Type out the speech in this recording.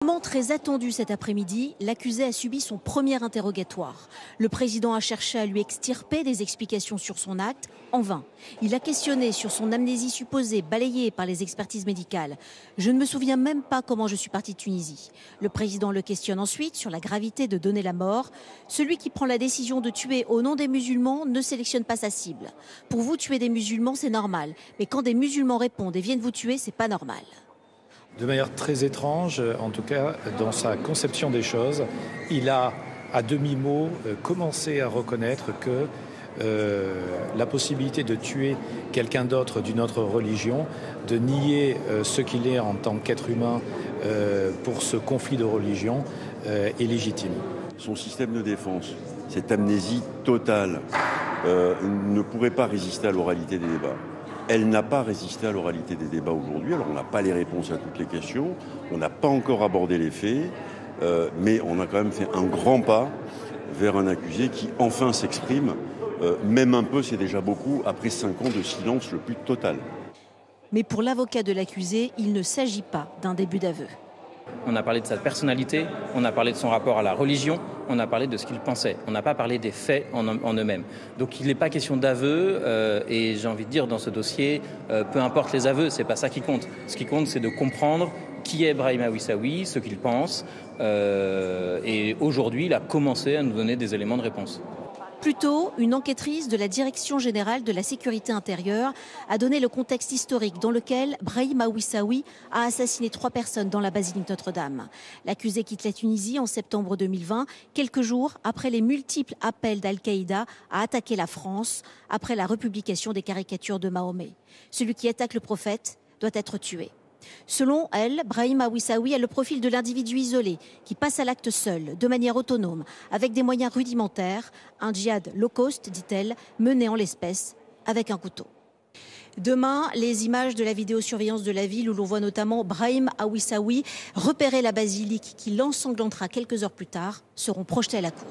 Moment très attendu cet après-midi, l'accusé a subi son premier interrogatoire. Le président a cherché à lui extirper des explications sur son acte, en vain. Il a questionné sur son amnésie supposée, balayée par les expertises médicales. Je ne me souviens même pas comment je suis parti de Tunisie. Le président le questionne ensuite sur la gravité de donner la mort. Celui qui prend la décision de tuer au nom des musulmans ne sélectionne pas sa cible. Pour vous, tuer des musulmans, c'est normal. Mais quand des musulmans répondent et viennent vous tuer, c'est pas normal. De manière très étrange, en tout cas dans sa conception des choses, il a à demi-mot commencé à reconnaître que la possibilité de tuer quelqu'un d'autre d'une autre religion, de nier ce qu'il est en tant qu'être humain pour ce conflit de religion est légitime. Son système de défense, cette amnésie totale, ne pourrait pas résister à l'oralité des débats. Elle n'a pas résisté à l'oralité des débats aujourd'hui. Alors on n'a pas les réponses à toutes les questions, on n'a pas encore abordé les faits, mais on a quand même fait un grand pas vers un accusé qui enfin s'exprime. Même un peu, c'est déjà beaucoup, après 5 ans de silence le plus total. Mais pour l'avocat de l'accusé, il ne s'agit pas d'un début d'aveu. On a parlé de sa personnalité, on a parlé de son rapport à la religion, on a parlé de ce qu'il pensait. On n'a pas parlé des faits en eux-mêmes. Donc il n'est pas question d'aveu et j'ai envie de dire dans ce dossier, peu importe les aveux, c'est pas ça qui compte. Ce qui compte, c'est de comprendre qui est Brahim Awissaoui, ce qu'il pense. Et aujourd'hui, il a commencé à nous donner des éléments de réponse. Plus tôt, une enquêtrice de la Direction générale de la sécurité intérieure a donné le contexte historique dans lequel Brahim Awissaoui a assassiné 3 personnes dans la basilique Notre-Dame. L'accusé quitte la Tunisie en septembre 2020, quelques jours après les multiples appels d'Al-Qaïda à attaquer la France après la republication des caricatures de Mahomet. Celui qui attaque le prophète doit être tué. Selon elle, Brahim Awissaoui a le profil de l'individu isolé qui passe à l'acte seul, de manière autonome, avec des moyens rudimentaires, un djihad low cost, dit-elle, mené en l'espèce avec un couteau. Demain, les images de la vidéosurveillance de la ville où l'on voit notamment Brahim Awissaoui repérer la basilique qui l'ensanglantera quelques heures plus tard seront projetées à la cour.